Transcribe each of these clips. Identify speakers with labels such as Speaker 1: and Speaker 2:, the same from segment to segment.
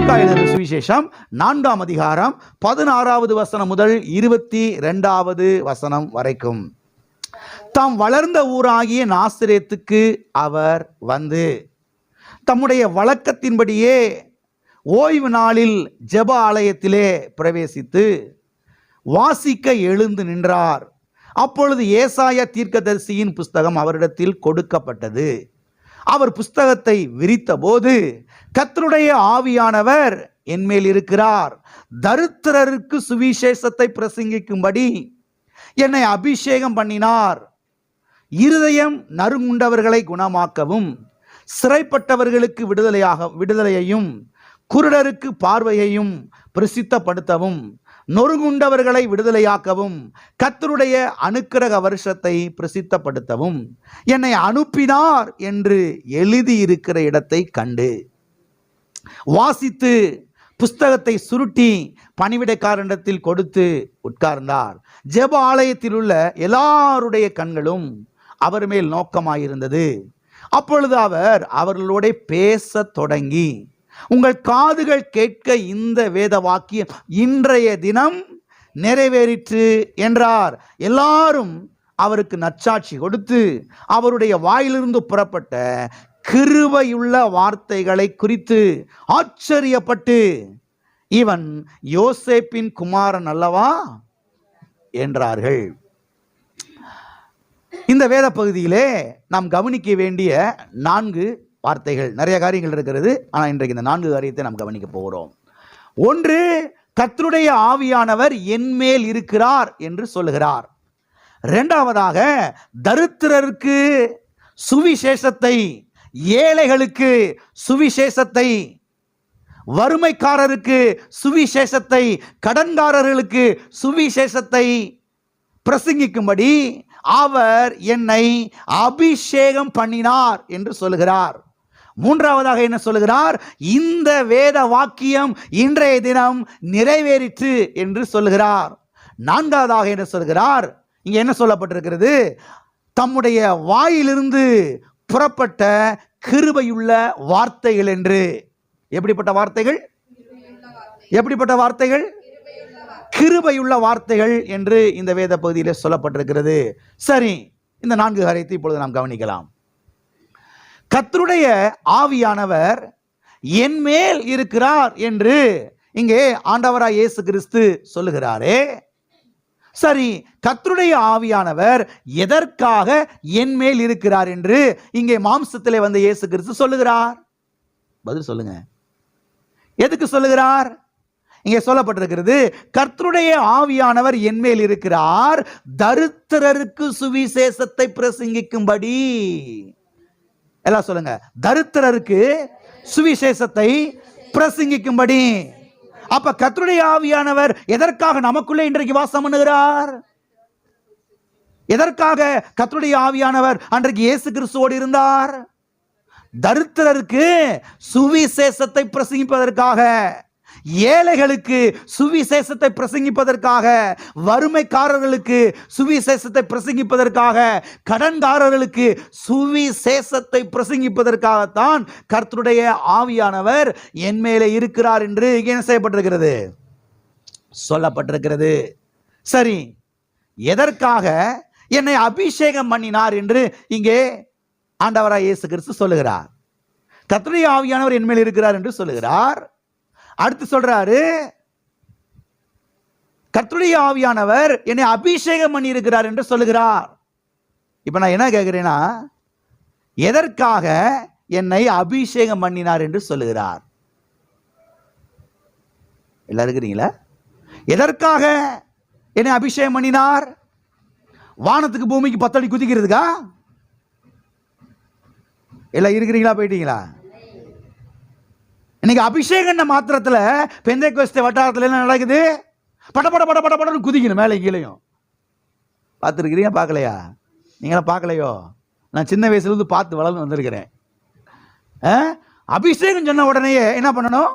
Speaker 1: லூக்கா எழுதின சுவிசேஷம் 4ஆம் அதிகாரம் 16வது வசனம் முதல் 22வது வசனம் வரைக்கும். தாம் வளர்ந்த ஊராகிய நாசரேத்துக்கு அவர் வந்து தம்முடைய வழக்கத்தின்படியே ஓய்வு நாளில் ஜெப ஆலயத்திலே பிரவேசித்து வாசிக்க எழுந்து நின்றார். அப்பொழுது ஏசாயா தீர்க்கதரிசியின் புஸ்தகம் அவரிடத்தில் கொடுக்கப்பட்டது. அவர் புஸ்தகத்தை விரித்த போது, கர்த்தருடைய ஆவியானவர் என்மேல் இருக்கிறார், தரித்திரருக்கு சுவிசேஷத்தை பிரசங்கிக்கும்படி என்னை அபிஷேகம் பண்ணினார், இருதயம் நறுங்குண்டவர்களை குணமாக்கவும், சிறைப்பட்டவர்களுக்கு விடுதலையையும், குருடருக்கு பார்வையையும் பிரசித்தப்படுத்தவும், நொறுங்குண்டவர்களை விடுதலையாக்கவும், கர்த்தருடைய அனுக்கிரக வருஷத்தை பிரசித்தப்படுத்தவும் என்னை அனுப்பினார் என்று எழுதியிருக்கிற இடத்தை கண்டு வாசித்து புஸ்தகத்தை சுருட்டி பணிவிடைக்காரனிடத்தில் கொடுத்து உட்கார்ந்தார். ஜெப ஆலயத்தில் உள்ள எல்லாருடைய கண்களும் அவர் மேல் நோக்கமாயிருந்தது. அப்பொழுது அவர் அவர்களோட பேச தொடங்கி, உங்கள் காதுகள் கேட்க இந்த வேத வாக்கியம் இன்றைய தினம் நிறைவேறிற்று என்றார். எல்லாரும் அவருக்கு நற்சாட்சி கொடுத்து அவருடைய வாயிலிருந்து புறப்பட்ட கிருபையுள்ள வார்த்தைகளை குறித்து ஆச்சரியப்பட்டு, இவன் யோசேப்பின் குமாரன் அல்லவா என்றார்கள். இந்த வேத பகுதியிலே நாம் கவனிக்க வேண்டிய 4 வார்த்தைகள், நிறைய காரியங்கள் இருக்கிறது. ஆனால் இன்றைக்கு இந்த 4 காரியத்தை நாம் கவனிக்க போகிறோம். ஒன்று, கர்த்தருடைய ஆவியானவர் என்மேல் இருக்கிறார் என்று சொல்லுகிறார். இரண்டாவதாக, தரித்திரருக்கு சுவிசேஷத்தை, ஏழைகளுக்கு சுவிசேஷத்தை, வறுமைக்காரருக்கு சுவிசேஷத்தை, கடன்காரர்களுக்கு சுவிசேஷத்தை பிரசங்கிக்கும்படி அவர் என்னை அபிஷேகம் பண்ணினார் என்று சொல்லுகிறார். மூன்றாவதாக என்ன சொல்லுகிறார்? இந்த வேத வாக்கியம் இன்றைய தினம் நிறைவேறிற்று என்று சொல்லுகிறார். நான்காவதாக என்ன சொல்கிறார்? இங்க என்ன சொல்லப்பட்டிருக்கிறது? தம்முடைய வாயிலிருந்து புறப்பட்ட கிருபையுள்ள வார்த்தைகள் என்று. எப்படிப்பட்ட வார்த்தைகள்? எப்படிப்பட்ட வார்த்தைகள்? கிருபையுள்ள வார்த்தைகள் என்று இந்த வேத பகுதியில் சொல்லப்பட்டிருக்கிறது. சரி, இந்த 4 காரியத்தை இப்பொழுது நாம் கவனிக்கலாம். கர்த்தருடைய ஆவியானவர் என்மேல் இருக்கிறார் என்று இங்கே ஆண்டவராய் இயேசு கிறிஸ்து சொல்லுகிறாரே. சரி, கர்த்தருடைய ஆவியானவர் எதற்காக என்மேல் இருக்கிறார் என்று இங்கே மாம்சத்திலே வந்த இயேசு கிறிஸ்து சொல்லுகிறார்? பதில் சொல்லுங்க. எதுக்கு சொல்லுகிறார்? இங்கே சொல்லப்பட்டிருக்கிறது, கர்த்தருடைய ஆவியானவர் என்மேல் இருக்கிறார், தரித்திரருக்கு சுவிசேஷத்தை பிரசங்கிக்கும்படி. எல்லாம் சொல்லுங்க, தரித்திரருக்கு சுவிசேஷத்தை பிரசங்கிக்கும்படி. அப்ப கர்த்தருடைய ஆவியானவர் எதற்காக நமக்குள்ளே இன்றைக்கு வாசம் பண்ணுகிறார்? எதற்காக கர்த்தருடைய ஆவியானவர் அன்றைக்கு இயேசு கிறிஸ்துவோடு இருந்தார்? தரித்திரருக்கு சுவிசேஷத்தை பிரசங்கிப்பதற்காக, ஏழைகளுக்கு சுவிசேஷத்தை பிரசங்கிப்பதற்காக, வறுமைக்காரர்களுக்கு சுவிசேஷத்தை பிரசங்கிப்பதற்காக, கடன்காரர்களுக்கு சுவிசேஷத்தை பிரசங்கிப்பதற்காகத்தான் கர்த்தருடைய ஆவியானவர் என் மேலே இருக்கிறார் என்று என்ன செய்யப்பட்டிருக்கிறது? சொல்லப்பட்டிருக்கிறது. சரி, எதற்காக என்னை அபிஷேகம் பண்ணினார் என்று இங்கே ஆண்டவராய் இயேசு கிறிஸ்து சொல்லுகிறார். கர்த்தருடைய ஆவியானவர் என் மேல் இருக்கிறார் என்று சொல்லுகிறார். அடுத்து சொல்றாரு, கர்த்தருடைய ஆவியானவர் என்னை அபிஷேகம் பண்ணி இருக்கிறார் என்று சொல்லுகிறார். இப்ப நான் என்ன கேட்கிறேன்னா, எதற்காக என்னை அபிஷேகம் பண்ணினார் என்று சொல்லுகிறார்? எல்லாரும் இருக்கிறீங்களா? எதற்காக என்னை அபிஷேகம் பண்ணினார்? வானத்துக்கு பூமிக்கு 10 அடி குதிக்கிறதுக்கா? எல்லாம் இருக்கிறீங்களா? போயிட்டீங்களா? இன்னைக்கு அபிஷேகம் மாத்திரத்தில் பெந்தேகோஸ்தே வட்டாரத்தில் என்ன நடக்குது? பட பட பட பட படன்னு குதிக்கணும் மேலே கீழையும். பார்த்துருக்கிறீங்க? பார்க்கலையா? நீங்களாம் பார்க்கலையோ? நான் சின்ன வயசுலேருந்து பார்த்து வளர்ந்து வந்திருக்கிறேன். அபிஷேகம் சொன்ன உடனேயே என்ன பண்ணணும்?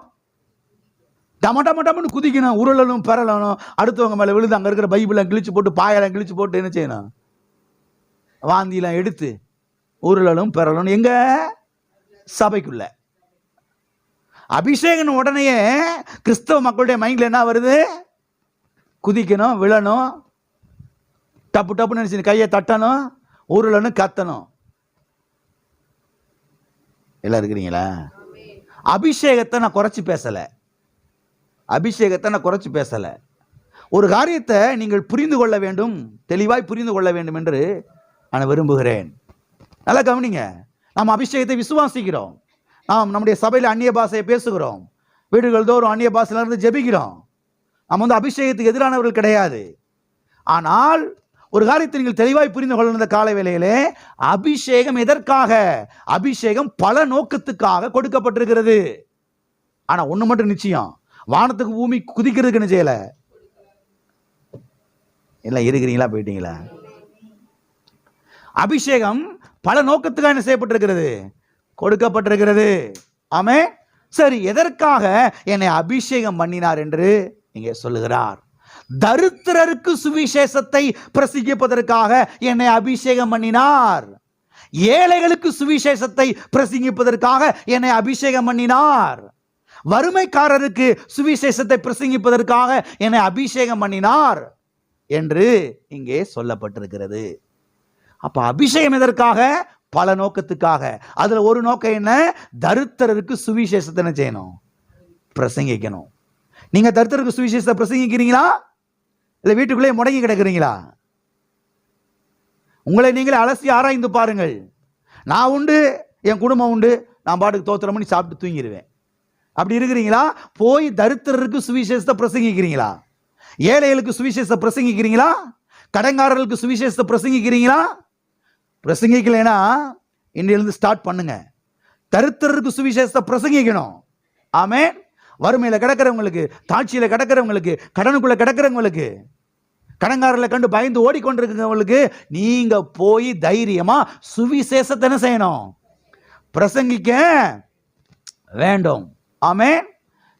Speaker 1: டம டம டமன்னு குதிக்கணும், உருளணும், பெறலணும், அடுத்தவங்க மேலே விழுந்து அங்கே இருக்கிற பைபிளெலாம் கிழிச்சு போட்டு, பாயெல்லாம் கிழிச்சு போட்டு என்ன செய்யணும்? வாந்தியெல்லாம் எடுத்து உருளலும் பெறலும் எங்க? சபைக்குள்ள. அபிஷேகம் உடனே கிறிஸ்தவ மக்களுடைய மைண்ட்ல என்ன வருது? குதிக்கணும், விழணும், டப்பு டப்புன்னு நினைச்சு கையை தட்டணும், உருளணும், கத்தணும். எல்லாம் இருக்கிறீங்களா? அபிஷேகத்தை நான் குறைச்சி பேசல, அபிஷேகத்தை நான் குறைச்சி பேசல. ஒரு காரியத்தை நீங்கள் புரிந்து கொள்ள வேண்டும், தெளிவாய் புரிந்து கொள்ள வேண்டும் என்று நான் விரும்புகிறேன். நல்லா கவனிங்க. நாம் அபிஷேகத்தை விசுவாசிக்கிறோம். நாம் நம்முடைய சபையில் அந்நிய பாஷையை பேசுகிறோம், வீடுகள் தோறும் அந்நிய பாஷையில இருந்து ஜெபிக்கிறோம். நம்ம அபிஷேகத்துக்கு எதிரானவர்கள் கிடையாது. ஆனால் ஒரு காரியத்தை நீங்கள் தெளிவாய் புரிந்து கொள்ள இந்த காலை வேளையிலே, அபிஷேகம் எதற்காக? அபிஷேகம் பல நோக்கத்துக்காக கொடுக்கப்பட்டிருக்கிறது. ஆனா ஒண்ணு மட்டும் நிச்சயம், வானத்துக்கு பூமி குதிக்கிறதுக்கு என்ன செய்யல. எல்லாம் இருக்கிறீங்களா, போயிட்டீங்களா? அபிஷேகம் பல நோக்கத்துக்காக என்ன செய்யப்பட்டிருக்கிறது? கொடுக்கப்பட்டிருக்கிறது. ஆமே. சரி, எதற்காக என்னை அபிஷேகம் பண்ணினார் என்று இங்கே சொல்லுகிறார்? தரித்திரருக்கு சுவிசேஷத்தை பிரசங்கிப்பதற்காக என்னை அபிஷேகம் பண்ணினார். ஏழைகளுக்கு சுவிசேஷத்தை பிரசங்கிப்பதற்காக என்னை அபிஷேகம் பண்ணினார். வறுமைக்காரருக்கு சுவிசேஷத்தை பிரசங்கிப்பதற்காக என்னை அபிஷேகம் பண்ணினார் என்று இங்கே சொல்லப்பட்டிருக்கிறது. அப்ப அபிஷேகம் எதற்காக? பல நோக்கத்துக்காக. அதுல ஒரு நோக்கம் என்ன? தரித்திரருக்கு சுவிசேஷத்தை என்ன செய்யணும்? பிரசங்கிக்கணும். நீங்க தரித்திரருக்கு சுவிசேஷத்தை பிரசங்கிக்கிறீங்களா? இல்ல வீட்டுக்குள்ளே முடங்கி கிடக்குறீங்களா? உங்களை நீங்களே அலசி ஆராய்ந்து பாருங்கள். நான் உண்டு, என் குடும்பம் உண்டு, நான் பாட்டுக்கு தோத்திரம் பண்ணி சாப்பிட்டு தூங்கிடுவேன். அப்படி இருக்கிறீங்களா? போய் தரித்திரருக்கு சுவிசேஷத்தை பிரசங்கிக்கிறீங்களா? ஏழைகளுக்கு சுவிசேஷத்தை பிரசங்கிக்கிறீங்களா? கடன்காரர்களுக்கு சுவிசேஷத்தை பிரசங்கிக்கிறீங்களா? பிரசங்கிக்கலைன்னா இன்றிலிருந்து ஸ்டார்ட் பண்ணுங்க. தரித்திரருக்கு சுவிசேஷத்தை பிரசங்கிக்கணும். ஆமென். வறுமையில கிடக்கிறவங்களுக்கு, தாட்சியில கிடக்கிறவங்களுக்கு, கடனுக்குள்ள கிடக்கிறவங்களுக்கு, கடன்காரர்களை கண்டு பயந்து ஓடிக்கொண்டிருக்கிறவங்களுக்கு நீங்க போய் தைரியமா சுவிசேஷத்தை என்ன செய்யணும்? பிரசங்கிக்க வேண்டும். ஆமென்.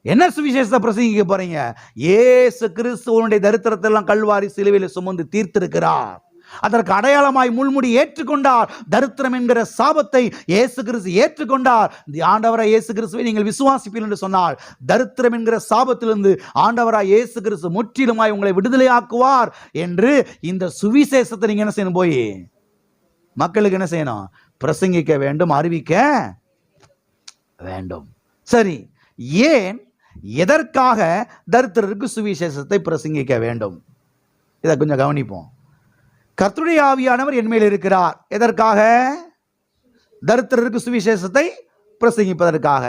Speaker 1: என்ன சுவிசேஷத்தை பிரசங்கிக்க போறீங்க? இயேசு கிறிஸ்துவனுடைய தரித்திரத்தை எல்லாம் கல்வாரி சிலுவையில் சுமந்து தீர்த்திருக்கிறார். அதற்கு அடையாளமாய் முள்முடி ஏற்றுக்கொண்டார். தரித்திரம் என்கிற சாபத்தை இயேசு கிறிஸ்து ஏற்றுக்கொண்டார். ஆண்டவராய் இயேசு கிறிஸ்துவை நீங்கள் விசுவாசிப்பீர்கள் என்று சொன்னால், தரித்திரம் என்கிற சாபத்திலிருந்து ஆண்டவராய் இயேசு கிறிஸ்து முற்றிலுமாய் உங்களை விடுதலையாக்குவார் என்று இந்த சுவிசேஷத்தை நீங்க என்ன செய்யணும்? போய் மக்களுக்கு என்ன செய்யணும்? பிரசங்கிக்க வேண்டும், அறிவிக்க வேண்டும். சரி, ஏன், எதற்காக தரித்திரருக்கு சுவிசேஷத்தை பிரசங்கிக்க வேண்டும்? இதை கொஞ்சம் கவனிப்போம். கர்த்தருடைய ஆவியானவர் என் மேல் இருக்கிறார். எதற்காக? தரித்திரருக்கு சுவிசேஷத்தை பிரசங்கிப்பதற்காக.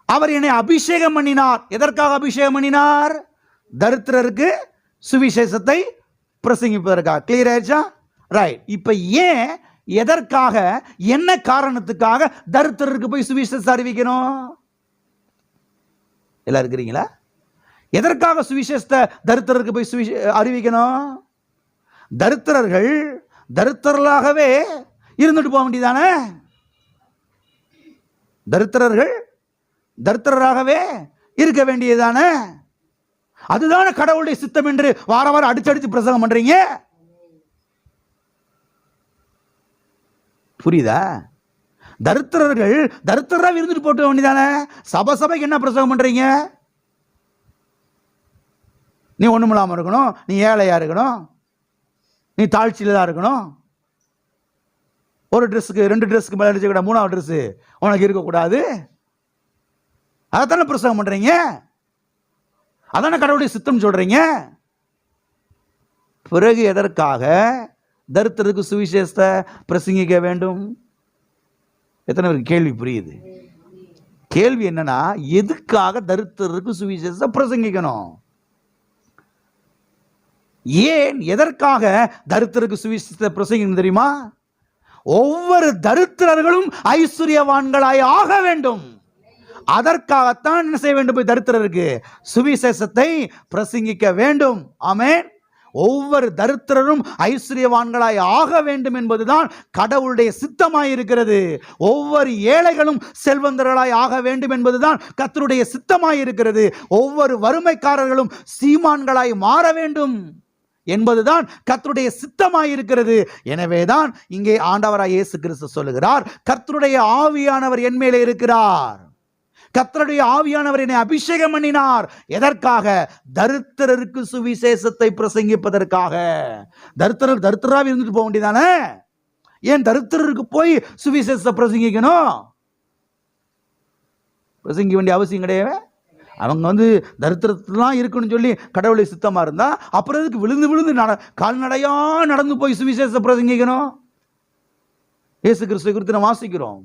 Speaker 1: அவர் என்னை அபிஷேகம் பண்ணினார். எதற்காக அபிஷேகம் பண்ணினார்? தரித்திரருக்கு சுவிசேஷத்தை பிரசங்கிப்பதற்காக. கிளியர் ஆயிடுச்சா? ரைட். இப்ப ஏன், எதற்காக, என்ன காரணத்துக்காக தரித்திரருக்கு போய் சுவிசேஷத்தை அறிவிக்கணும்? எல்லாம் இருக்கிறீங்களா? எதற்காக சுவிசேஷத்தை தரித்திரருக்கு போய் அறிவிக்கணும்? தரித்திரர்கள் தரித்திரர்களாகவே இருந்துட்டு போக வேண்டியதானே? தரித்திரர்கள் தரித்திரராகவே இருக்க வேண்டியதானே? அதுதானே கடவுளுடைய சித்தம் என்று வார வாரம் அடிச்சடிச்சு பிரசங்கம் பண்றீங்க. புரியுதா? தரித்திரர்கள் தரித்திரராக இருந்துட்டு போட்டு வேண்டியதானே? சபைக்கு என்ன பிரசங்கம் பண்றீங்க? நீ ஒண்ணுமில்லாம இருக்கணும், நீ ஏழையா இருக்கணும், நீ தாழ்ச்சியில தான் இருக்கணும், ஒரு ட்ரெஸ்ஸுக்கு 2 ட்ரெஸ்க்கு மேல அடிச்ச கூட 3ஆவது ட்ரெஸ் உனக்கு இருக்கக்கூடாது. அதைத்தானே பிரசங்கம் பண்றீங்க. அதான கடவுளுடைய சித்தம் சொல்றீங்க. பிறகு எதற்காக தரித்திரருக்கு சுவிசேஷத்தை பிரசங்கிக்க வேண்டும்? எத்தனை பேருக்கு கேள்வி புரியுது? கேள்வி என்னன்னா, எதுக்காக தரித்திரருக்கு சுவிசேஷத்தை பிரசங்கிக்கணும்? ஏன், எதற்காக தரித்திரருக்கு சுவிசேஷத்தை பிரசங்கிக்கணும் தெரியுமா? ஒவ்வொரு தரித்திரர்களும் ஐஸ்வர்யவான்களாய் ஆக வேண்டும். அதற்காகத்தான் என்ன செய்ய வேண்டும்? போய் தரித்திரருக்கு சுவிசேஷத்தை பிரசங்கிக்க வேண்டும். ஆமென். ஒவ்வொரு தரித்திரரும் ஐஸ்வர்யவான்களாய் ஆக வேண்டும் என்பதுதான் கடவுளுடைய சித்தமாய் இருக்கிறது. ஒவ்வொரு ஏழைகளும் செல்வந்தர்களாய் ஆக வேண்டும் என்பதுதான் கர்த்தருடைய சித்தமாய் இருக்கிறது. ஒவ்வொரு வறுமைக்காரர்களும் சீமான்களாய் மாற வேண்டும் என்பதுதான் கர்த்தருடைய சித்தமாய் இருக்கிறது. எனவேதான் இங்கே ஆண்டவராய் இயேசு கிறிஸ்து சொல்லுகிறார், கர்த்தருடைய ஆவியானவர் என் மேலே இருக்கிறார். கர்த்தருடைய ஆவியானவர் என்னை அபிஷேகம் பண்ணினார். எதற்காக? தரித்திரருக்கு சுவிசேஷத்தை பிரசங்கிப்பதற்காக. தரித்திராக இருந்துட்டு போக வேண்டியதானே? ஏன் தரித்திரருக்கு போய் சுவிசேஷத்தை பிரசங்கிக்கணும்? பிரசங்கிக்க வேண்டிய அவசியம் கிடையாது. அவங்க தரித்திரத்துலாம் இருக்குன்னு சொல்லி கடவுளை சித்தமா இருந்தா அப்புறம் எதுக்கு விழுந்து விழுந்து கால்நடையா நடந்து போய் சுவிசேஷத்தை பிரசங்கிக்கணும்? இயேசு கிறிஸ்துவை குறித்து நம்ம வாசிக்கிறோம்.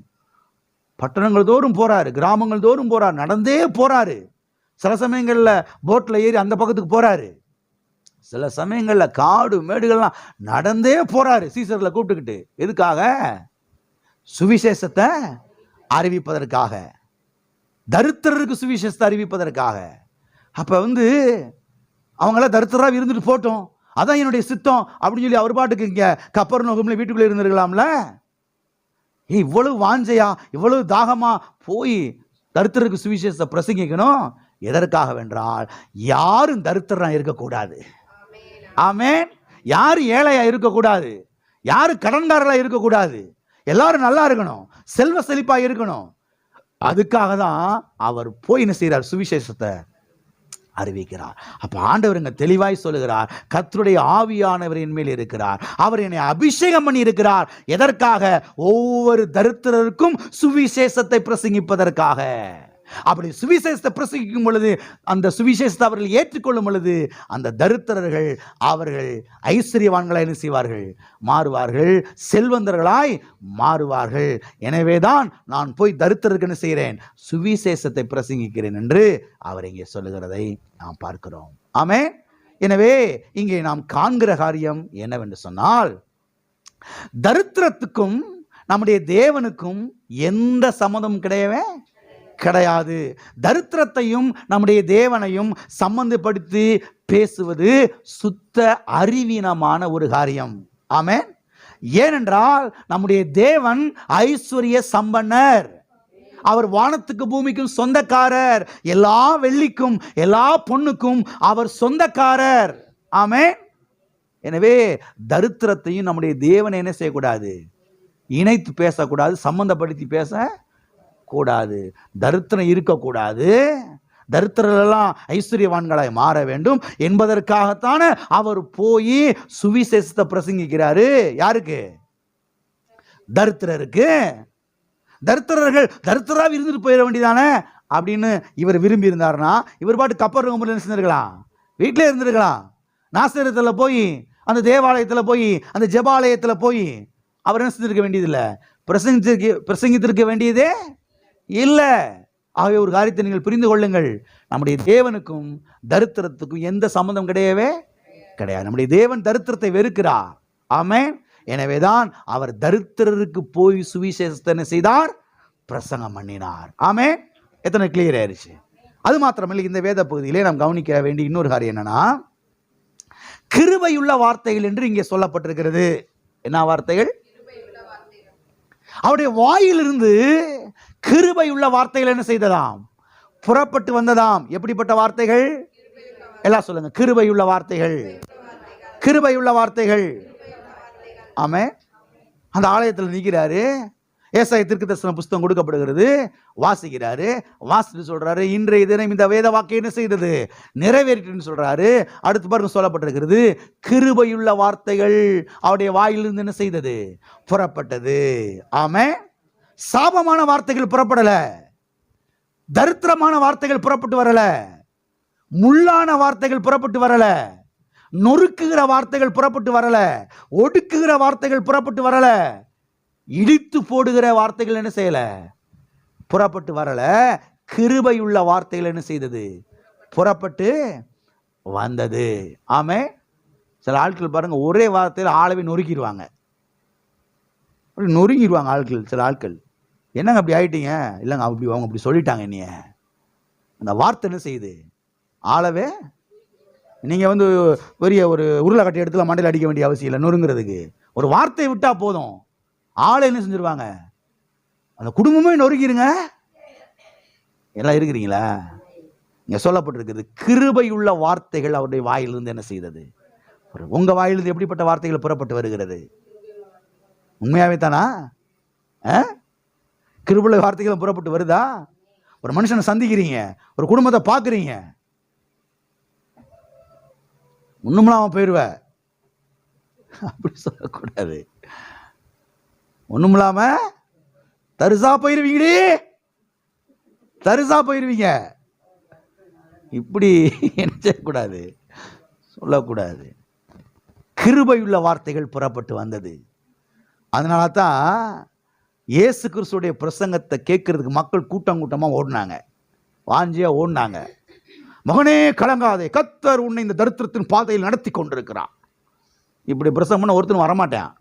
Speaker 1: பட்டணங்கள் தோறும் போறாரு, கிராமங்கள் தோறும் போறாரு, நடந்தே போறாரு. சில சமயங்கள்ல போட்ல ஏறி அந்த பக்கத்துக்கு போறாரு, சில சமயங்கள்ல காடு மேடுகள்லாம் நடந்தே போறாரு சீசர்ல கூப்பிட்டுக்கிட்டு. எதுக்காக? சுவிசேஷத்தை அறிவிப்பதற்காக, தரித்திரருக்கு சுவிசேஷத்தை அறிவிப்பதற்காக. அப்ப அவங்கள தரித்திரா இருந்துட்டு போட்டோம், அதான் என்னுடைய சித்தம் அப்படின்னு சொல்லி அவர் பாட்டுக்கு இங்க கப்பர்நகூம்ல வீட்டுக்குள்ள இருந்திருக்கலாம்ல. இவ்வளவு வாஞ்சையா, இவ்வளவு தாகமா போய் தரித்திரருக்கு சுவிசேஷத்தை பிரசங்கிக்கணும். எதற்காக வென்றால் யாரும் தரித்திரா இருக்கக்கூடாது. ஆமென். யாரும் ஏழையா இருக்கக்கூடாது, யாரும் கடன்காரர்களா இருக்கக்கூடாது, எல்லாரும் நல்லா இருக்கணும், செல்வ செழிப்பா இருக்கணும். அதுக்காக தான் அவர் போய் என்ன செய்கிறார்? சுவிசேஷத்தை அறிவிக்கிறார். அப்ப ஆண்டவர் இங்க தெளிவாய் சொல்லுகிறார், கர்த்தருடைய ஆவியானவர் என் மேல் இருக்கிறார், அவர் என்னை அபிஷேகம் பண்ணி இருக்கிறார். எதற்காக? ஒவ்வொரு தரித்திரருக்கும் சுவிசேஷத்தை பிரசங்கிப்பதற்காக. அப்படி சுவிசேஷத்தை பிரசங்கிக்கும் பொழுது, அந்த சுவிசேஷத்தை அவர்கள் ஏற்றுக்கொள்ளும் பொழுது, அந்த தரித்திரர்கள் அவர்கள் ஐஸ்வர்யவான்களை என்ன செய்வார்கள்? மாறுவார்கள், செல்வந்தர்களாய் மாறுவார்கள். எனவேதான் நான் போய் தரித்திரருக்கு என்ன செய்கிறேன்? சுவிசேஷத்தை பிரசங்கிக்கிறேன் என்று அவர் இங்கே சொல்லுகிறதை நாம் பார்க்கிறோம். ஆமென். எனவே இங்கே நாம் காண்கிற காரியம் என்னவென்று சொன்னால், தரித்திரத்துக்கும் நம்முடைய தேவனுக்கும் எந்த சம்மதம் கிடையாது. தரித்திரத்தையும் நம்முடைய தேவனையும் சம்பந்தப்படுத்தி பேசுவது சுத்த அறிவீனமான ஒரு காரியம். ஆமென். ஏனென்றால் நம்முடைய தேவன் ஐஸ்வர்ய சம்பன்னர், அவர் வானத்துக்கு பூமிக்கும் சொந்தக்காரர், எல்லா வெள்ளிக்கும் எல்லா பொண்ணுக்கும் அவர் சொந்தக்காரர். ஆமென். எனவே தரித்திரத்தையும் நம்முடைய தேவனை என்ன செய்யக்கூடாது? இணைத்து பேசக்கூடாது, சம்பந்தப்படுத்தி பேச கூடாது. தரித்திரம் இருக்கக்கூடாது, தரித்திரெல்லாம் ஐஸ்வர்யவான்களாய் மாற வேண்டும் என்பதற்காகத்தானே அவர் போய் சுவிசேஷத்தை பிரசங்கிக்கிறாரு. யாருக்கு? தரித்திரருக்கு. தரித்திரர்கள் தரித்திராக இருந்துட்டு போயிட வேண்டியதானே அப்படின்னு இவர் விரும்பி இருந்தார்னா, இவர் பாட்டு கப்பர்நகூம்ல என்ன செஞ்சிருக்கலாம்? வீட்டிலே இருந்திருக்கலாம். நாசரேத்தில் போய், அந்த தேவாலயத்தில் போய், அந்த ஜெபாலயத்தில் போய் அவர் என்ன செஞ்சிருக்க வேண்டியதில்லை? பிரசங்கித்திருக்க வேண்டியதே இல்லை. ஆகவே ஒரு காரியத்தை நீங்கள் புரிந்து கொள்ளுங்கள், நம்முடைய தேவனுக்கும் தரித்திரத்துக்கும் எந்த சம்பந்தம் கிடையாது. நம்முடைய தேவன் தரித்திரத்தை வெறுக்கிறார். ஆமென். எனவேதான் அவர் தரித்திரருக்கு போய் சுவிசேஷத்தை என்ன செய்தார்? பிரசங்கம் பண்ணினார். ஆமென். எத்தனை கிளியர் ஆயிருச்சு? அது மாத்திரமல்ல, இந்த வேத பகுதியிலே நாம் கவனிக்க வேண்டிய இன்னொரு காரியம் என்னன்னா, கிருபையுள்ள வார்த்தைகள் என்று இங்கே சொல்லப்பட்டிருக்கிறது. என்ன வார்த்தைகள்? அவருடைய வாயிலிருந்து கிருபையுள்ள வார்த்தைகள் என்ன செய்ததாம்? புறப்பட்டு வந்ததாம். எப்படிப்பட்ட வார்த்தைகள்? எல்லாம் சொல்லுங்க. கிருபையுள்ள வார்த்தைகள், கிருபையுள்ள வார்த்தைகள். ஆமென். அந்த ஆலயத்தில் நிற்கிறாரு, ஏசாயா தீர்க்கதரிசன புஸ்தகம் கொடுக்கப்படுகிறது, வாசிக்கிறாரு, வாசிட்டு சொல்றாரு, இன்றைய தினம் இந்த வேத வாக்கியம் என்ன செய்தது? நிறைவேறிட்டுன்னு சொல்றாரு. அடுத்து பாருங்க, சொல்லப்பட்டிருக்கிறது, கிருபையுள்ள வார்த்தைகள் அவருடைய வாயிலிருந்து என்ன செய்தது? புறப்பட்டது. ஆமென். சாபமான வார்த்தைகள் புறப்படல, தரித்திரமான வார்த்தைகள் புறப்பட்டு வரல, முள்ளான வார்த்தைகள் புறப்பட்டு வரல, நொறுக்குகிற வார்த்தைகள் புறப்பட்டு வரல, ஒடுக்குகிற வார்த்தைகள் புறப்பட்டு வரல, இடித்து போடுகிற வார்த்தைகள் என்ன செய்யல? புறப்பட்டு வரல. கிருபையுள்ள வார்த்தைகள் என்ன செய்தது? புறப்பட்டு வந்தது. ஆமே. சில ஆட்கள் பாருங்க, ஒரே வார்த்தையில் ஆளவே நொறுக்கிடுவாங்க, நொறுங்கிடுவாங்க ஆட்கள். சில ஆட்கள், என்னங்க அப்படி ஆயிட்டீங்க? இல்லைங்க அப்படி, அவங்க அப்படி சொல்லிட்டாங்க என்னைய. அந்த வார்த்தை என்ன செய்யுது? ஆளவே. நீங்க பெரிய ஒரு உருளைக்கட்டை எடுத்துல மண்டையில் அடிக்க வேண்டிய அவசியம் இல்லை நொறுங்கிறதுக்கு. ஒரு வார்த்தையை விட்டா போதும், ஆளை என்ன செஞ்சிருவாங்க? அந்த குடும்பமே நொறுக்கிருங்க. எல்லாம் இருக்கிறீங்களா? இங்க சொல்லப்பட்டிருக்கிறது, கிருபையுள்ள வார்த்தைகள் அவருடைய வாயிலிருந்து என்ன செய்தது? உங்க வாயிலிருந்து எப்படிப்பட்ட வார்த்தைகள் புறப்பட்டு வருகிறது? உண்மையாவே தானா? கிருபையுள்ள வார்த்தைகள் புறப்பட்டு வருதா? ஒரு மனுஷனை சந்திக்கிறீங்க, ஒரு குடும்பத்தை பார்க்குறீங்க, ஒண்ணுமில்லாம போயிடுவ, அப்படி சொல்லக்கூடாது. ஒண்ணுமில்லாம தரிசா போயிருவீங்களே, தரிசா போயிருவீங்க. இப்படி என்ன செய்யக்கூடாது, சொல்லக்கூடாது. கிருபையுள்ள வார்த்தைகள் புறப்பட்டு வந்தது. அதனால தான் இயேசு கிறிஸ்துடைய பிரசங்கத்தை கேட்கறதுக்கு மக்கள் கூட்டம் கூட்டமாக ஓடினாங்க, வாஞ்சியா ஓடினாங்க. மகனே கலங்காதே, கர்த்தர் உன்னை இந்த தரித்திரத்தின் பாதையில் நடத்தி கொண்டிருக்கிறார். இப்படி பிரசங்கம் பண்ண ஒருத்தரும் வரமாட்டேன்.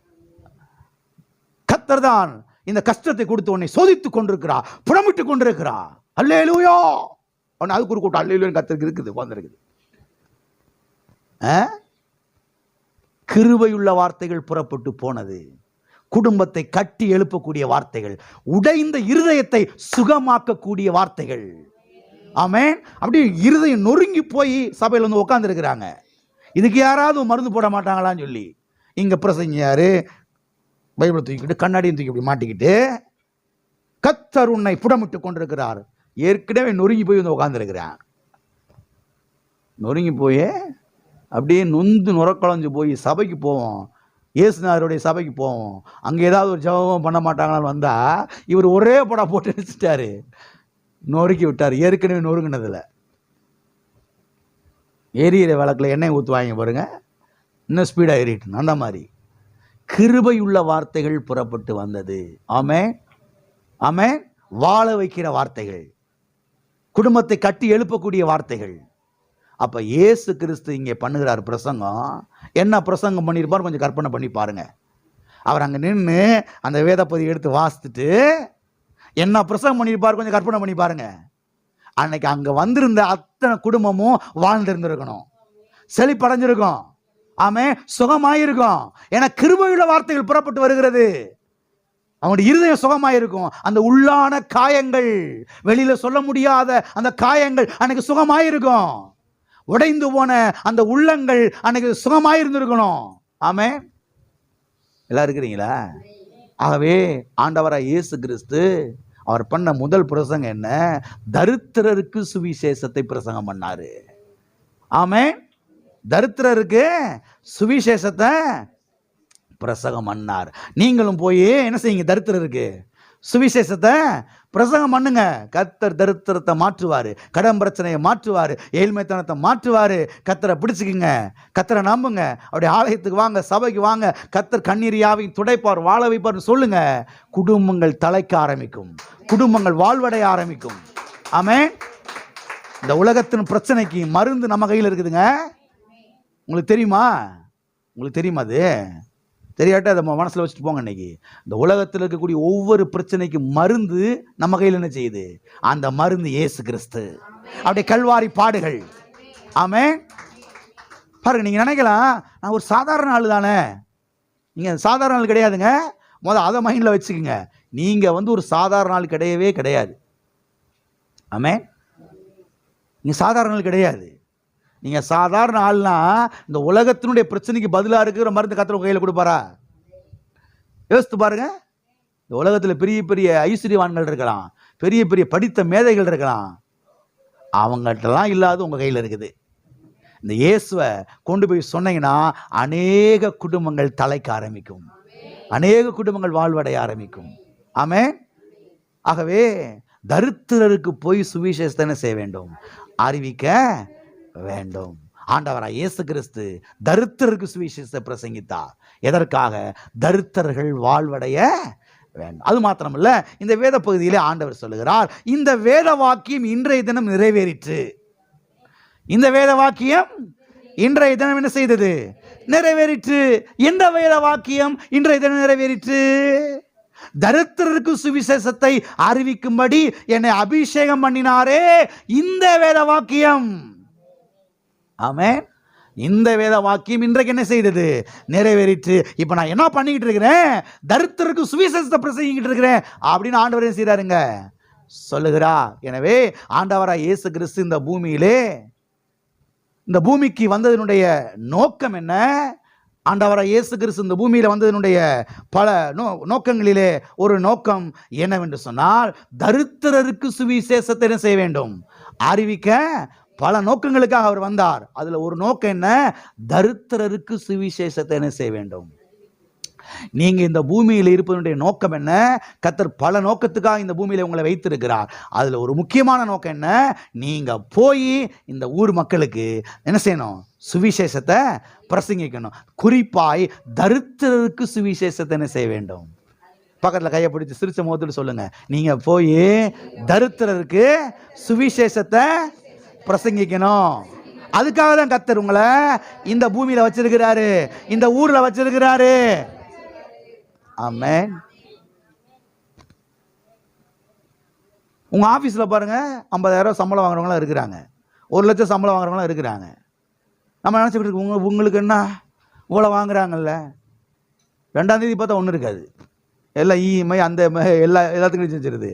Speaker 1: கர்த்தர் தான் இந்த கஷ்டத்தை கொடுத்து உன்னை சோதித்துக் கொண்டிருக்கிறார், புடமிட்டு கொண்டிருக்கிறார். அல்லேலூயா. அவன் அதுக்கு ஒரு கூட்டம் அல்லேலூயா கர்த்தருக்கு இருக்குது, வந்திருக்குது. கிருபையுள்ள வார்த்தைகள் புறப்பட்டு போனது. குடும்பத்தை கட்டி எழுப்பக்கூடிய வார்த்தைகள், உடைந்த இருதயத்தை சுகமாக்கக்கூடிய வார்த்தைகள். ஆமென். அப்படி இருதயம் நொறுங்கி போய் சபையில் வந்து உட்கார்ந்து இருக்கிறாங்க. இதுக்கு யாராவது மருந்து போட மாட்டாங்களான்னு சொல்லி இங்க பிரசங்கியாரு பைபிளை தூக்கிட்டு கண்ணாடியும் தூக்கி இப்படி மாட்டிக்கிட்டு கர்த்தர் உன்னை புடமிட்டு கொண்டிருக்கிறார். ஏற்கனவே நொறுங்கி போய் வந்து உட்கார்ந்து இருக்கிறான். நொறுங்கி போய் அப்படியே நொந்து நுரக்களைஞ்சு போய் சபைக்கு போவோம், இயேசுநாதருடைய சபைக்கு போவோம். அங்கே ஏதாவது ஒரு ஜெபம் பண்ண மாட்டாங்களான்னு வந்தா இவர் ஒரே படா போட்டு நினைச்சிட்டாரு, நொறுக்கி விட்டார். ஏற்கனவே நொறுங்கினதில் எரியிற விளக்கில் எண்ணெய் ஊற்றுவாங்க பாருங்க, இன்னும் ஸ்பீடாக ஏறிட்டு. அந்த மாதிரி கிருபையுள்ள வார்த்தைகள் புறப்பட்டு வந்தது. ஆமென், ஆமென். வாழ வைக்கிற வார்த்தைகள், குடும்பத்தை கட்டி எழுப்பக்கூடிய வார்த்தைகள். அப்ப இயேசு கிறிஸ்து இங்கே பண்ணுகிறார் பிரசங்கம். என்ன பிரசங்கம் பண்ணியிருப்பார் கொஞ்சம் கற்பனை பண்ணி பாருங்க. அவர் அங்கே நின்று அந்த வேதப்பதி எடுத்து வாசித்துட்டு என்ன பிரசங்கம் பண்ணியிருப்பார் கொஞ்சம் கற்பனை பண்ணி பாருங்க. அன்னைக்கு அங்க வந்திருந்த அத்தனை குடும்பமும் வாழ்ந்திருந்திருக்கணும், செழிப்படைஞ்சிருக்கும், ஆமே, சுகமாயிருக்கும். ஏன்னா கிருபையுள்ள வார்த்தைகள் புறப்பட்டு வருகிறது. அவனுடைய இருதயம் சுகமாயிருக்கும். அந்த உள்ளான காயங்கள், வெளியில சொல்ல முடியாத அந்த காயங்கள் அன்னைக்கு சுகமாயிருக்கும். உடைந்து போன அந்த உள்ளங்கள் அன்னைக்கு சுகமாயிருந்திருக்கணும். ஆமே, எல்லாம் இருக்கிறீங்களா? ஆகவே ஆண்டவராய் இயேசு கிறிஸ்து அவர் பண்ண முதல் பிரசங்கம் என்ன? தரித்திரருக்கு சுவிசேஷத்தை பிரசங்கம் பண்ணாரு. ஆமே, தரித்திரருக்கு சுவிசேஷத்தை பிரசங்கம் பண்ணார். நீங்களும் போய் என்ன செய்யுங்க? தரித்திரருக்கு சுவிசேஷத்தை பிரசங்கம் பண்ணுங்க. கர்த்தர் தரித்திரத்தை மாற்றுவாரு, கடன் பிரச்சனையை மாற்றுவாரு, ஏழ்மைத்தனத்தை மாற்றுவாரு. கர்த்தரை பிடிச்சுக்குங்க, கர்த்தரை நம்புங்க, அப்படியே ஆலயத்துக்கு வாங்க, சபைக்கு வாங்க. கர்த்தர் கண்ணீரியாவையும் துடைப்பார், வாழ வைப்பார்னு சொல்லுங்க. குடும்பங்கள் தலைக்க ஆரம்பிக்கும், குடும்பங்கள் வாழ்வடைய ஆரம்பிக்கும். ஆமென். இந்த உலகத்தின் பிரச்சனைக்கு மருந்து நம்ம கையில் இருக்குதுங்க. உங்களுக்கு தெரியுமா? உங்களுக்கு தெரியுமா? அது தெரியாட்ட அதை மனசில் வச்சுட்டு போங்க. இன்னைக்கு இந்த உலகத்தில் இருக்கக்கூடிய ஒவ்வொரு பிரச்சனைக்கு மருந்து நம்ம கையில் என்ன செய்யுது? அந்த மருந்து இயேசு கிறிஸ்து, அப்படியே கல்வாரி பாடுகள். ஆமென். பாருங்க, நீங்க நினைக்கலாம் நான் ஒரு சாதாரண ஆள் தானே. நீங்க சாதாரண ஆள் கிடையாதுங்க. அதை மைண்டில் வச்சுக்கோங்க. நீங்க ஒரு சாதாரண ஆள் கிடையவே கிடையாது. ஆமென். நீங்க சாதாரண ஆள் கிடையாது. நீங்க சாதாரண ஆள்னா இந்த உலகத்தினுடைய பிரச்சனைக்கு பதிலாக இருக்கிற மருந்து கர்த்தர் கையில் கொடுப்பாரா? யோசித்து பாருங்க. இந்த உலகத்தில் பெரிய பெரிய ஐஸ்வர்யவான்கள் இருக்கலாம், பெரிய பெரிய படித்த மேதைகள் இருக்கலாம், அவங்கள்ட்டலாம் இல்லாத உங்க கையில் இருக்குது. இந்த இயேசுவை கொண்டு போய் சொன்னீங்கன்னா அநேக குடும்பங்கள் தலைக்க ஆரம்பிக்கும், அநேக குடும்பங்கள் வாழ்வடைய ஆரம்பிக்கும். ஆமென். ஆகவே தரித்திரருக்கு போய் சுவிசேஷத்தை செய்ய வேண்டும், அறிவிக்க வேண்டும். ஆண்டவராய் இயேசு கிறிஸ்து தரித்திரருக்கு சுவிசேஷத்தை பிரசங்கித்தார். எதற்காக? தரித்திரர்கள் வாழ்வடைய வேண்டும். அது மாத்திரமல்ல, இந்த வேத பகுதியிலே ஆண்டவர் சொல்லுகிறார், இந்த வேத வாக்கியம் இன்றைய தினம் நிறைவேறிற்று. இந்த வேத வாக்கியம் இன்றைய தினம் என்ன செய்தது? நிறைவேறிற்று. எந்த வேத வாக்கியம் இன்றைய தினம் நிறைவேறிற்று? தரித்திரருக்கு சுவிசேஷத்தை அறிவிக்கும்படி என்னை அபிஷேகம் பண்ணினாரே, இந்த வேத வாக்கியம். ஆமென். இந்த வேத வாக்கியம் இன்றைக்கு என்ன செய்தது? நிறைவேறிற்று. இப்ப நான் என்ன பண்ணிக்கிட்டு இருக்கிறேன்? தரித்திரருக்கு சுவிசேஷத்தை பிரசங்கிக்கிட்டு இருக்கிறேன் அப்படின்னு ஆண்டவர் என்ன செய்றாருங்க? சொல்லுகிறார். எனவே ஆண்டவராய் இயேசு கிறிஸ்து இந்த பூமியிலே, இந்த பூமிக்கு வந்ததனுடைய நோக்கம் என்ன? ஆண்டவராகிய இயேசு கிறிஸ்து இந்த பூமியில வந்ததனுடைய பல நோக்கங்களிலே ஒரு நோக்கம் என்னவென்று சொன்னால், தரித்திரருக்கு சுவிசேஷத்தை என்ன செய்ய வேண்டும், அறிவிக்க. பல நோக்கங்களுக்காக அவர் வந்தார். அதுல ஒரு நோக்கம் என்ன, தரித்திரருக்கு சுவிசேஷத்தை என்ன செய்ய வேண்டும். நீங்க இந்த பூமியில் இருப்பதனுடைய நோக்கம் என்ன, கர்த்தர் பல நோக்கத்துக்காக இந்த பூமியில உங்களை வைத்திருக்கிறார். அதுல ஒரு முக்கியமான நோக்கம் என்ன, நீங்க போய் இந்த ஊர் மக்களுக்கு என்ன செய்யணும், சுவிசேஷத்தை பிரசங்கிக்கணும். குறிப்பாய் தரித்திரருக்கு சுவிசேஷத்தை என்ன செய்ய வேண்டும். பக்கத்துல கையை பிடிச்சு சிரிச்ச முகத்தில் சொல்லுங்க, நீங்க போய் தரித்திரருக்கு சுவிசேஷத்தை பிரசங்கிக்கணும். அதுக்காக தான் கர்த்தர் உங்களை இந்த பூமியில வச்சிருக்கிறாரு, இந்த ஊர்ல வச்சிருக்கிறாரு. ஆமென். உங்க ஆபீஸ்ல பாருங்க, 50,000 சம்பளம் வாங்குறவங்களாம் இருக்கிறாங்க, 1 லட்சம் சம்பளம் வாங்குறவங்களாம் இருக்கிறாங்க. நம்ம நினைச்சுக்கிட்டு இருக்கோம், உங்களுக்கு என்ன இவ்வளோ வாங்குறாங்கல்ல, 2ஆம் தேதி பார்த்தா ஒன்றும் இருக்காது, எல்லாம் இஎம்ஐ அந்த எல்லாத்துக்கும் செஞ்சிருது.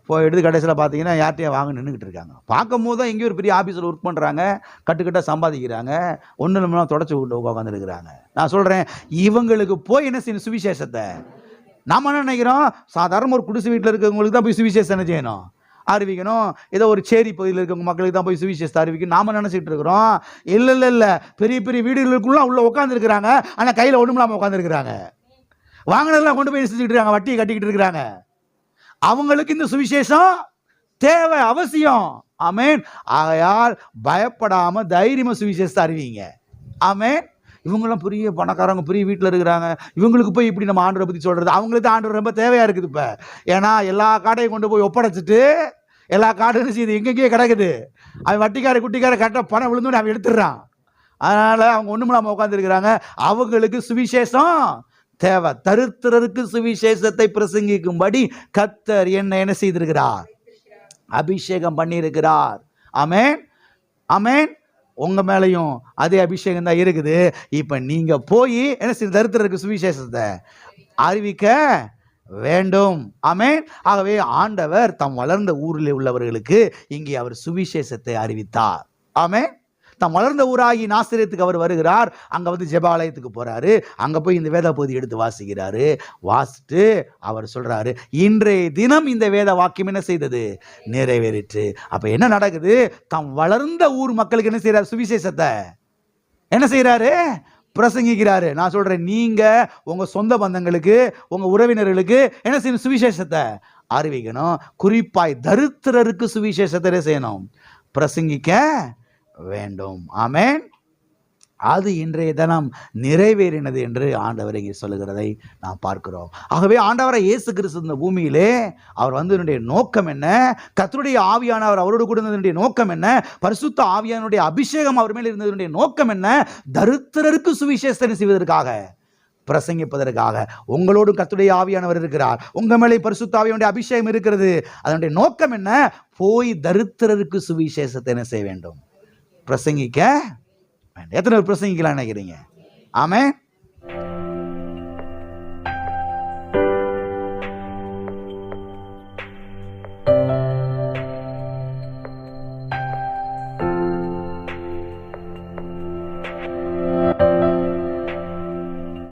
Speaker 1: போய் எடுத்து கடைசியில் பார்த்தீங்கன்னா யார்ட்டையும் வாங்க நின்றுக்கிட்டு இருக்காங்க. பார்க்கும் போது தான் எங்கேயும் ஒரு பெரிய ஆஃபீஸில் ஒர்க் பண்ணுறாங்க, கட்டுக்கட்டாக சம்பாதிக்கிறாங்க, ஒன்றும் இல்லாமல் தொடச்சி விட்டு உட்காந்துருக்கிறாங்க. நான் சொல்கிறேன், இவங்களுக்கு போய் என்ன செய்யணும், சுவிசேஷத்தை. நம்ம என்ன நினைக்கிறோம், சாதாரண ஒரு குடிசை வீட்டில் இருக்கிறவங்களுக்கு தான் போய் சுவிசேஷம் என்ன செய்யணும், அறிவிக்கணும். ஏதோ ஒரு சேரி பகுதியில் இருக்கவங்க மக்களுக்கு தான் போய் சுவிசேஷத்தை அறிவிக்கணும் நாம நினைச்சிட்டு இருக்கிறோம். இல்லை, பெரிய பெரிய வீடுகளுக்குள்ள உள்ள உட்காந்துருக்கிறாங்க, ஆனால் கையில் ஒன்றும் இல்லாமல் உட்காந்துருக்கிறாங்க, வாங்கினதெல்லாம் கொண்டு போய் செஞ்சுட்டு இருக்காங்க, வட்டியை கட்டிக்கிட்டு இருக்கிறாங்க. அவங்களுக்கு இந்த சுவிசேஷம் தேவை, அவசியம். ஆமென். ஆகையால் பயப்படாம தைரியமா சுவிசேஷத்தை அறிவிங்க. ஆமென். இவங்கெல்லாம் பெரிய பணக்காரங்க, பெரிய வீட்டில் இருக்கிறாங்க, இவங்களுக்கு போய் இப்படி நம்ம ஆண்டவரை பற்றி சொல்றது, அவங்களுக்கு தான் ஆண்டவர் ரொம்ப தேவையா இருக்குது இப்போ. ஏன்னா எல்லா காடையும் கொண்டு போய் ஒப்படைச்சிட்டு எல்லா காடும் செய்து எங்கெங்கேயே கிடக்குது, அவன் வட்டிக்கார குட்டிக்கார கரெக்டாக பணம் விழுந்து அவன் எடுத்துடுறான். அதனால அவங்க ஒண்ணும் இல்லாமல் உட்காந்துருக்கிறாங்க. அவங்களுக்கு சுவிசேஷம் தேவை. தரித்திரருக்கு சுவிசேஷத்தை பிரசங்கிக்கும்படி கர்த்தர் என்ன செய்திருக்கிறார், அபிஷேகம் பண்ணியிருக்கிறார். ஆமென், ஆமென். உங்க மேலையும் அதே அபிஷேகம் தான் இருக்குது. இப்ப நீங்க போய் என்ன செய்ய, தரித்திரருக்கு சுவிசேஷத்தை அறிவிக்க வேண்டும். ஆமென். ஆகவே ஆண்டவர் தம் வளர்ந்த ஊரில் உள்ளவர்களுக்கு இங்கே அவர் சுவிசேஷத்தை அறிவித்தார். ஆமென். தம் வளர்ந்த ஊராகி நாசரேத்துக்கு அவர் வருகிறார். அங்க வந்து ஜெபாலயத்துக்கு போறாரு. அங்க போய் இந்த வேத பகுதி எடுத்து வாசிக்கிறாரு. வாசிட்டு அவர் சொல்றாரு, இன்றைய தினம் இந்த வேத வாக்கியம் என்ன செய்தது, நிறைவேறிற்று. அப்ப என்ன நடக்குது, தம் வளர்ந்த ஊர் மக்களுக்கு என்ன செய்யறாரு, சுவிசேஷத்தை என்ன செய்யறாரு, பிரசங்கிக்கிறாரு. நான் சொல்றேன், நீங்க உங்க சொந்த பந்தங்களுக்கு, உங்க உறவினர்களுக்கு என்ன செய்யணும், சுவிசேஷத்தை அறிவிக்கணும். குறிப்பாய் தரித்திரருக்கு சுவிசேஷத்தை என்ன செய்யணும், பிரசங்கிக்க வேண்டும். ஆமென். அது இன்றைய தினம் நிறைவேறினது என்று ஆண்டவர் இங்கே சொல்லுகிறதை நாம் பார்க்கிறோம். ஆகவே ஆண்டவரை இயேசு கிறிஸ்து இந்த பூமியிலே அவர் வந்ததனுடைய நோக்கம் என்ன, கர்த்தருடைய ஆவியானவர் அவரோடு கூட இருந்ததனுடைய நோக்கம் என்ன, பரிசுத்த ஆவியானுடைய அபிஷேகம் அவர் மேல் இருந்ததனுடைய நோக்கம் என்ன, தரித்திரருக்கு சுவிசேஷத்தை செய்வதற்காக, பிரசங்கிப்பதற்காக. உங்களோடு கர்த்தருடைய ஆவியானவர் இருக்கிறார், உங்க மேலே பரிசுத்த ஆவியானுடைய அபிஷேகம் இருக்கிறது. அதனுடைய நோக்கம் என்ன, போய் தரித்திரருக்கு சுவிசேஷத்தை என்ன செய்ய வேண்டும், பிரசங்கிக்க. எத்தனை பேர் பிரசங்கிக்கலாம் நினைக்கிறீங்க? ஆமென்.